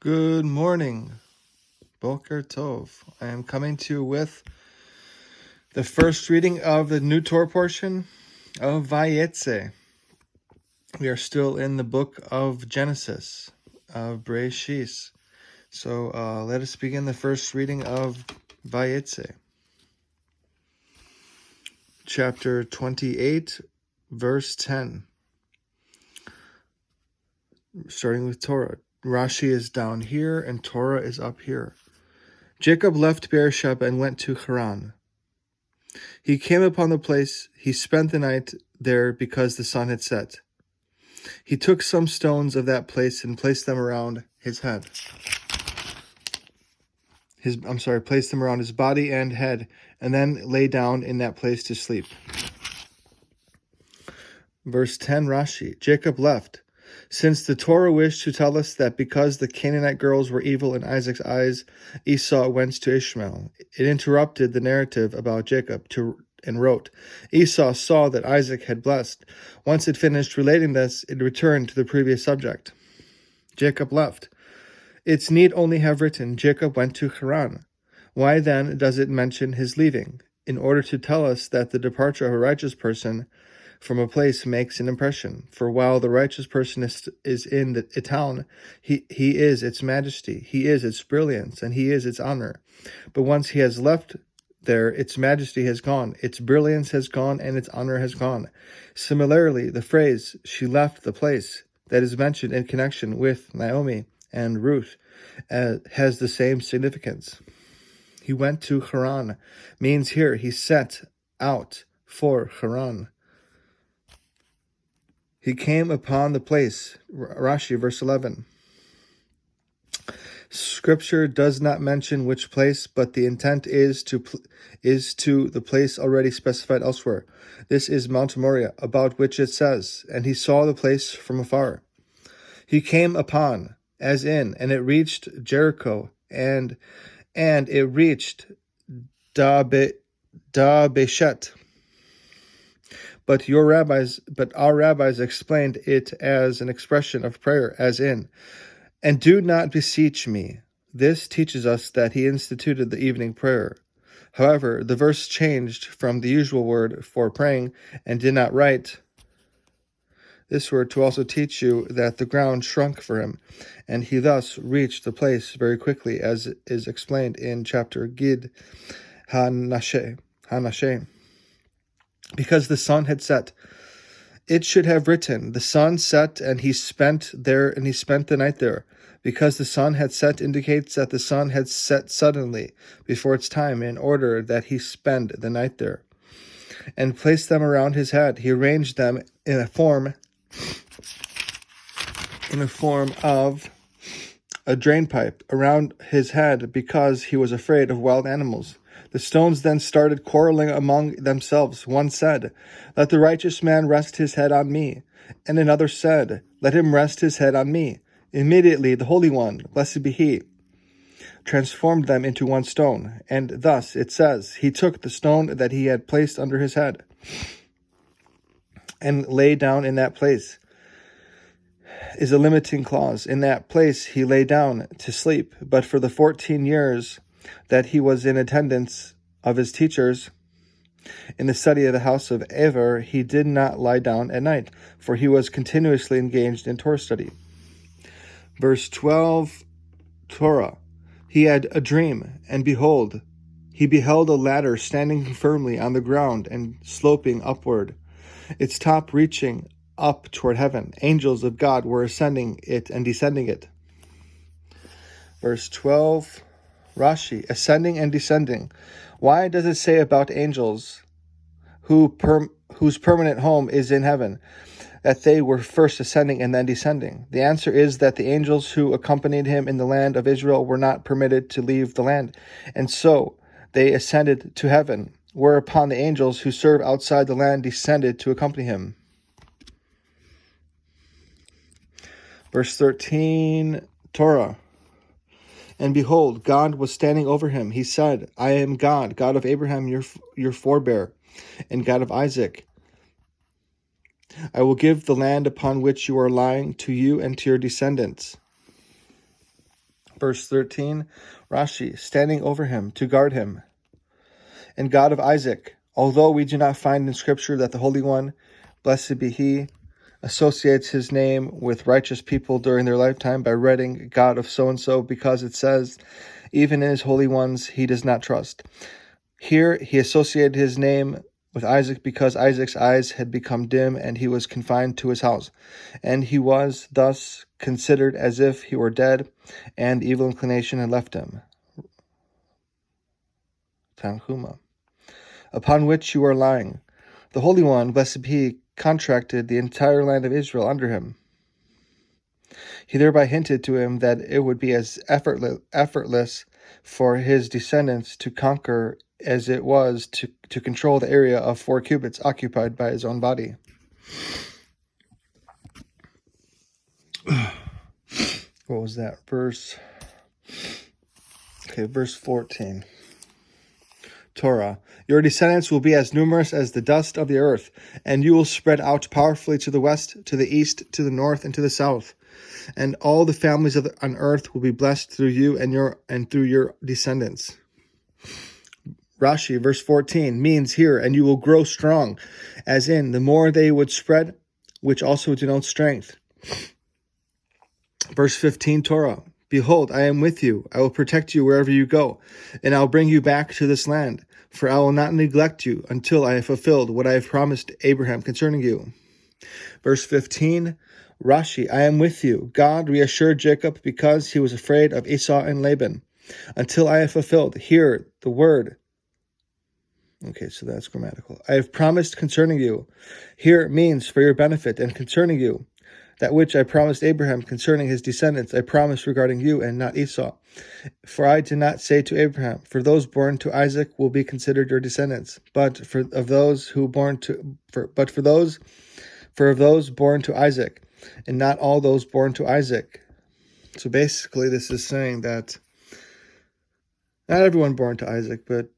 Good morning, Boker Tov. I am coming to you with the first reading of the new Torah portion of Vayeitzei. We are still in the book of Genesis, of Bereshis. So let us begin the first reading of Vayeitzei. Chapter 28, verse 10. Starting with Torah. wRashi is down here and Torah is up here. Jacob left Beersheba and went to Haran. He came upon the place. He spent the night there because the sun had set. He took some stones of that place and placed them around his head. Placed them around his body and head, and then lay down in that place to sleep. Verse 10, wRashi. Jacob left. Since the Torah wished to tell us that because the Canaanite girls were evil in Isaac's eyes, Esau went to Ishmael, it interrupted the narrative about Jacob and wrote, Esau saw that Isaac had blessed. Once it finished relating this, it returned to the previous subject. Jacob left. Its need only have written, Jacob went to Haran. Why then does it mention his leaving? In order to tell us that the departure of a righteous person from a place makes an impression. For while the righteous person is in a town, he is its majesty, he is its brilliance, and he is its honor. But once he has left there, its majesty has gone, its brilliance has gone, and its honor has gone. Similarly, the phrase, she left the place, that is mentioned in connection with Naomi and Ruth, has the same significance. He went to Haran, means here he set out for Haran. He came upon the place, wRashi, verse 11. Scripture does not mention which place, but the intent is to the place already specified elsewhere. This is Mount Moriah, about which it says, and he saw the place from afar. He came upon, as in, and it reached Jericho, and it reached Dabeshet. But our rabbis explained it as an expression of prayer, as in, and do not beseech me. This teaches us that he instituted the evening prayer. However, the verse changed from the usual word for praying and did not write this word to also teach you that the ground shrunk for him, and he thus reached the place very quickly, as is explained in chapter Gid Hanashe. Because the sun had set. It should have written, the sun set and he spent the night there. Because the sun had set indicates that the sun had set suddenly before its time in order that he spend the night there. And placed them around his head. He arranged them in a form of a drain pipe around his head because he was afraid of wild animals. The stones then started quarreling among themselves. One said, let the righteous man rest his head on me. And another said, let him rest his head on me. Immediately the Holy One, blessed be he, transformed them into one stone. And thus it says, he took the stone that he had placed under his head and lay down in that place. Is a limiting clause. In that place he lay down to sleep. But for the 14 years that he was in attendance of his teachers in the study of the house of Ever, he did not lie down at night, for he was continuously engaged in Torah study. Verse 12, Torah. He had a dream, and behold, he beheld a ladder standing firmly on the ground and sloping upward, its top reaching up toward heaven. Angels of God were ascending it and descending it. Verse 12, wRashi, ascending and descending. Why does it say about angels whose permanent home is in heaven that they were first ascending and then descending? The answer is that the angels who accompanied him in the land of Israel were not permitted to leave the land, and so they ascended to heaven, whereupon the angels who serve outside the land descended to accompany him. Verse 13, Torah. And behold, God was standing over him. He said, I am God, God of Abraham, your forebear, and God of Isaac. I will give the land upon which you are lying to you and to your descendants. Verse 13, Rashi, standing over him to guard him. And God of Isaac, although we do not find in Scripture that the Holy One, blessed be He, associates His name with righteous people during their lifetime by writing God of so-and-so, because it says, even in His holy ones He does not trust. Here He associated His name with Isaac because Isaac's eyes had become dim and he was confined to his house. And he was thus considered as if he were dead and evil inclination had left him. Tanhuma. Upon which you are lying. The Holy One, blessed be He, contracted the entire land of Israel under him. He thereby hinted to him that it would be as effortless for his descendants to conquer as it was to control the area of 4 cubits occupied by his own body. What was that? Verse 14. Torah. Your descendants will be as numerous as the dust of the earth, and you will spread out powerfully to the west, to the east, to the north, and to the south. And all the families on earth will be blessed through you and through your descendants. Rashi, verse 14, means here, and you will grow strong, as in, the more they would spread, which also denotes strength. Verse 15, Torah. Behold, I am with you. I will protect you wherever you go, and I will bring you back to this land. For I will not neglect you until I have fulfilled what I have promised Abraham concerning you. Verse 15, Rashi, I am with you. God reassured Jacob because he was afraid of Esau and Laban. Until I have fulfilled. Hear the word. Okay, so that's grammatical. I have promised concerning you. Here means for your benefit, and concerning you. That which I promised Abraham concerning his descendants, I promised regarding you and not Esau. For I did not say to Abraham, for those born to Isaac will be considered your descendants, but of those born to Isaac, and not all those born to Isaac. So basically, this is saying that not everyone born to Isaac, but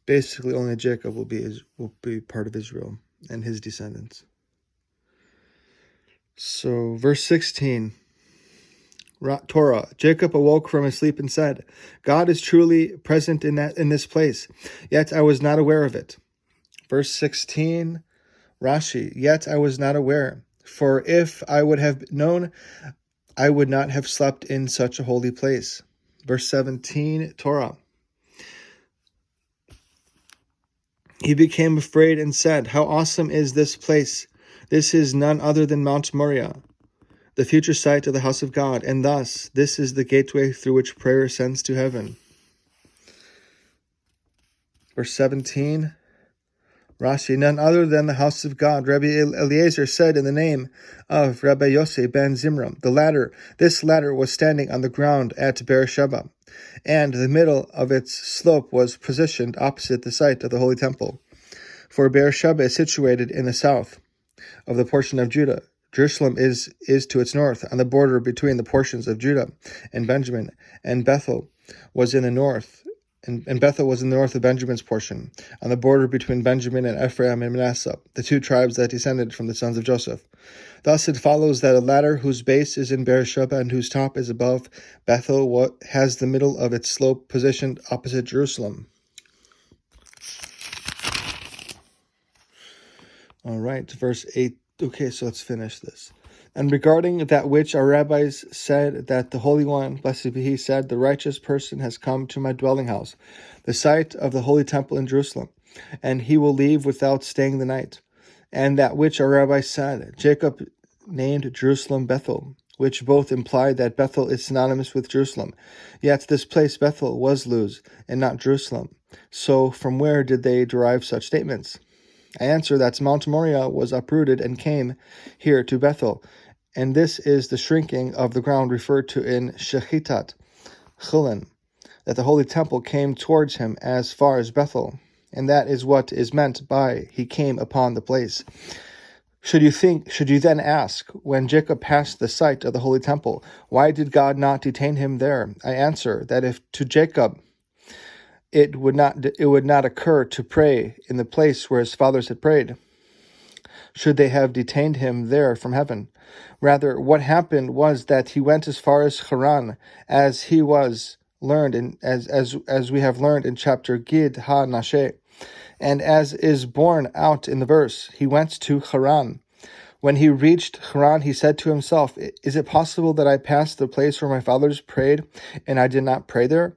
basically only Jacob will be part of Israel and his descendants. So, verse 16, Torah, Jacob awoke from his sleep and said, God is truly present in this place, yet I was not aware of it. Verse 16, Rashi, yet I was not aware, for if I would have known, I would not have slept in such a holy place. Verse 17, Torah. He became afraid and said, how awesome is this place! This is none other than Mount Moriah, the future site of the house of God, and thus this is the gateway through which prayer ascends to heaven. Verse 17, Rashi, none other than the house of God. Rabbi Eliezer said in the name of Rabbi Yossi ben Zimram, this ladder was standing on the ground at Beersheba, and the middle of its slope was positioned opposite the site of the Holy Temple. For Beersheba is situated in the south of the portion of Judah. Jerusalem is to its north, on the border between the portions of Judah and Benjamin, and Bethel was in the north, and Bethel was in the north of Benjamin's portion, on the border between Benjamin and Ephraim and Manasseh, the 2 tribes that descended from the sons of Joseph. Thus it follows that a ladder whose base is in Beersheba and whose top is above Bethel has the middle of its slope positioned opposite Jerusalem. All right, verse 8. Okay, so let's finish this. And regarding that which our rabbis said, that the Holy One, blessed be He, said, the righteous person has come to my dwelling house, the site of the Holy Temple in Jerusalem, and he will leave without staying the night. And that which our rabbis said, Jacob named Jerusalem Bethel, which both imply that Bethel is synonymous with Jerusalem. Yet this place Bethel was Luz, and not Jerusalem. So from where did they derive such statements? I answer that Mount Moriah was uprooted and came here to Bethel, and this is the shrinking of the ground referred to in Shechitat Chulin, that the Holy Temple came towards him as far as Bethel, and that is what is meant by he came upon the place. Should you then ask, when Jacob passed the site of the Holy Temple, why did God not detain him there? I answer that if to Jacob it would not occur to pray in the place where his fathers had prayed, should they have detained him there from heaven? Rather, what happened was that he went as far as Haran, as he was learned in as we have learned in chapter Gid Ha Nashe, and as is borne out in the verse, he went to Haran. When he reached Haran, he said to himself, "Is it possible that I passed the place where my fathers prayed, and I did not pray there?"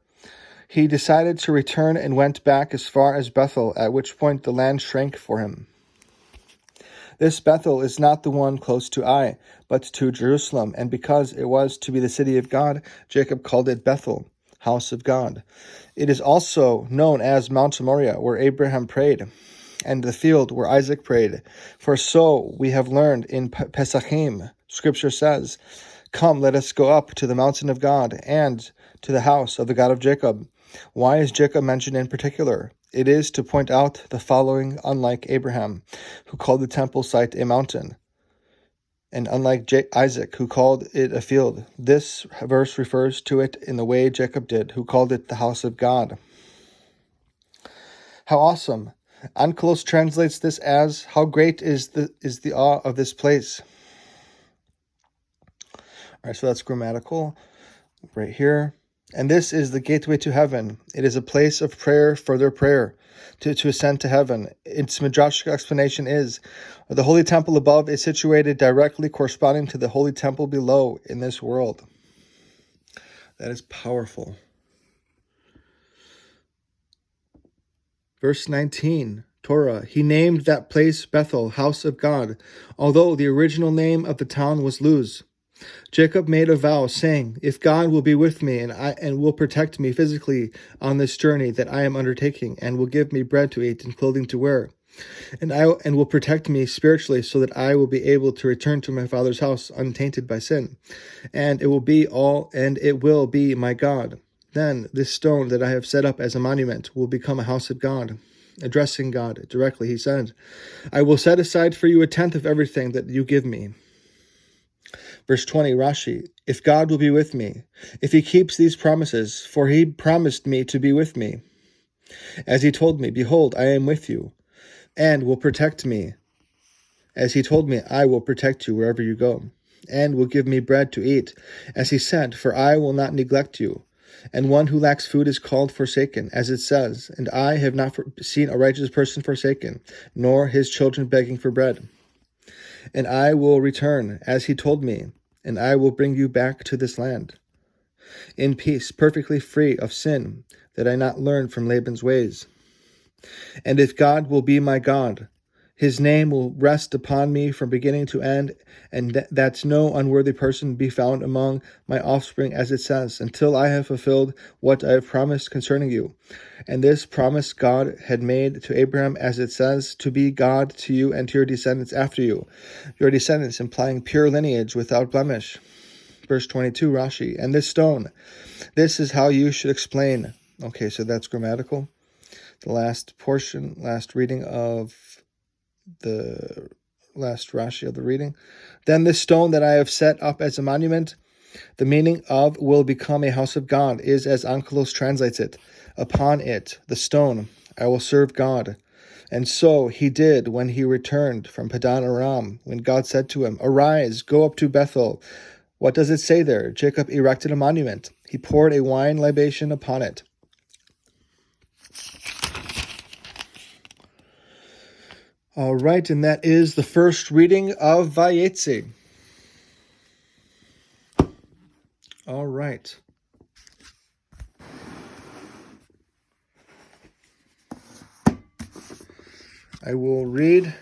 He decided to return and went back as far as Bethel, at which point the land shrank for him. This Bethel is not the one close to Ai, but to Jerusalem, and because it was to be the city of God, Jacob called it Bethel, house of God. It is also known as Mount Moriah, where Abraham prayed, and the field where Isaac prayed. For so we have learned in Pesachim, Scripture says, "Come, let us go up to the mountain of God, and to the house of the God of Jacob." Why is Jacob mentioned in particular? It is to point out the following: unlike Abraham, who called the temple site a mountain, and unlike Isaac, who called it a field, this verse refers to it in the way Jacob did, who called it the house of God. How awesome! Onkelos translates this as, "How great is the awe of this place." All right, so that's grammatical right here. And this is the gateway to heaven. It is a place of prayer, further prayer, to ascend to heaven. Its midrashic explanation is, the holy temple above is situated directly corresponding to the holy temple below in this world. That is powerful. Verse 19, Torah, he named that place Bethel, house of God, although the original name of the town was Luz. Jacob made a vow, saying, "If God will be with me and will protect me physically on this journey that I am undertaking, and will give me bread to eat and clothing to wear, and will protect me spiritually, so that I will be able to return to my father's house untainted by sin, and it will be my God. Then this stone that I have set up as a monument will become a house of God." Addressing God directly, he said, "I will set aside for you a tenth of everything that you give me." Verse 20, Rashi, if God will be with me, if he keeps these promises, for he promised me to be with me, as he told me, behold, I am with you, and will protect me, as he told me, I will protect you wherever you go, and will give me bread to eat, as he said, for I will not neglect you. And one who lacks food is called forsaken, as it says, and I have not seen a righteous person forsaken, nor his children begging for bread. And I will return, as he told me, and I will bring you back to this land, in peace, perfectly free of sin, that I not learn from Laban's ways. And if God will be my God, his name will rest upon me from beginning to end, and that no unworthy person be found among my offspring, as it says, until I have fulfilled what I have promised concerning you. And this promise God had made to Abraham, as it says, to be God to you and to your descendants after you. Your descendants implying pure lineage without blemish. Verse 22, Rashi, and this stone, this is how you should explain. Okay, so that's grammatical. The last portion, last reading of the last Rashi of the reading. Then this stone that I have set up as a monument, the meaning of will become a house of God, is as Onkelos translates it. Upon it, the stone, I will serve God. And so he did when he returned from Padan Aram, when God said to him, arise, go up to Bethel. What does it say there? Jacob erected a monument. He poured a wine libation upon it. All right, and that is the first reading of Vayeitzei. All right. I will read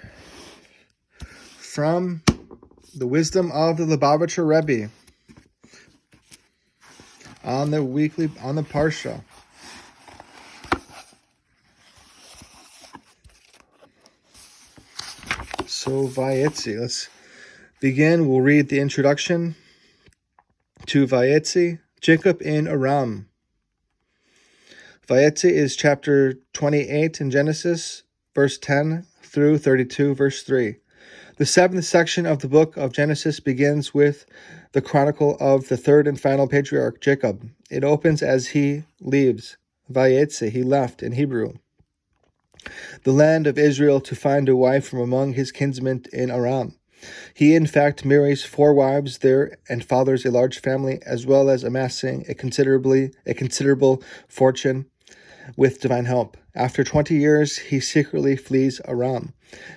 from the wisdom of the Lubavitcher Rebbe on the Parsha. So Vayeitzei, let's begin. We'll read the introduction to Vayeitzei, Jacob in Aram. Vayeitzei is chapter 28 in Genesis, verse 10 through 32, verse 3. The seventh section of the book of Genesis begins with the chronicle of the third and final patriarch, Jacob. It opens as he leaves. Vayeitzei, he left in Hebrew. the land of Israel, to find a wife from among his kinsmen in Aram. He in fact marries 4 wives there and fathers a large family, as well as amassing a considerable fortune with divine help. After 20 years, he secretly flees Aram,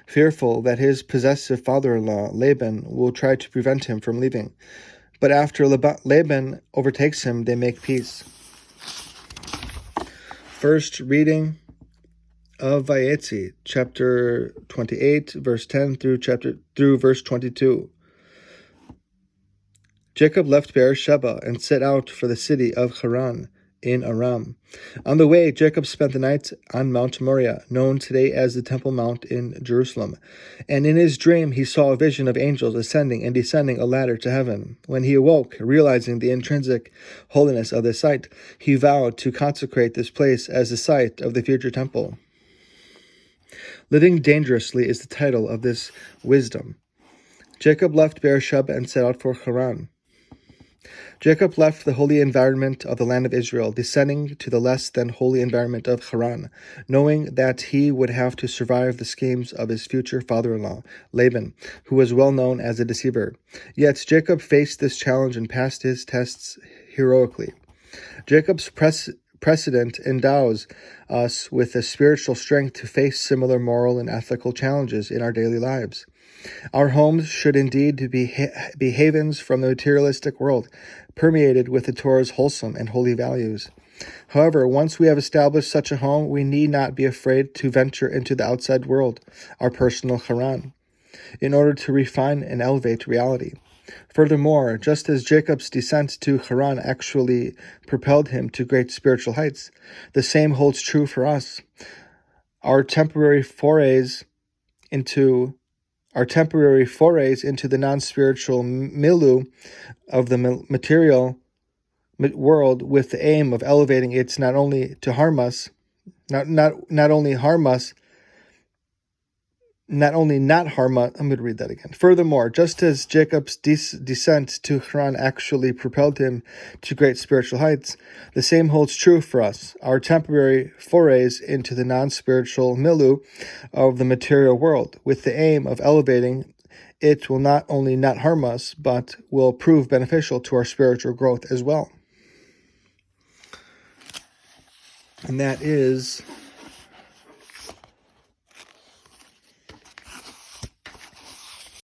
fearful that his possessive father-in-law, Laban, will try to prevent him from leaving. But after Laban overtakes him, they make peace. First reading of Vayeitzei, chapter 28, verse 10 through verse 22. Jacob left Beersheba and set out for the city of Haran in Aram. On the way, Jacob spent the night on Mount Moriah, known today as the Temple Mount in Jerusalem. And in his dream, he saw a vision of angels ascending and descending a ladder to heaven. When he awoke, realizing the intrinsic holiness of this site, he vowed to consecrate this place as the site of the future temple. Living dangerously is the title of this wisdom. Jacob left Beersheba and set out for Haran. Jacob left the holy environment of the land of Israel, descending to the less than holy environment of Haran, knowing that he would have to survive the schemes of his future father-in-law, Laban, who was well known as a deceiver. Yet Jacob faced this challenge and passed his tests heroically. Jacob's precedent endows us with the spiritual strength to face similar moral and ethical challenges in our daily lives. Our homes should indeed be havens from the materialistic world, permeated with the Torah's wholesome and holy values. However, once we have established such a home, we need not be afraid to venture into the outside world, our personal Haran, in order to refine and elevate reality. Furthermore, just as Jacob's descent to Haran actually propelled him to great spiritual heights, the same holds true for us. Our temporary forays into the non-spiritual milieu of the material world, with the aim of elevating it, not only harm us, I'm going to read that again. Furthermore, just as Jacob's descent to Haran actually propelled him to great spiritual heights, the same holds true for us. Our temporary forays into the non-spiritual milieu of the material world, with the aim of elevating it, will not only not harm us, but will prove beneficial to our spiritual growth as well. And that is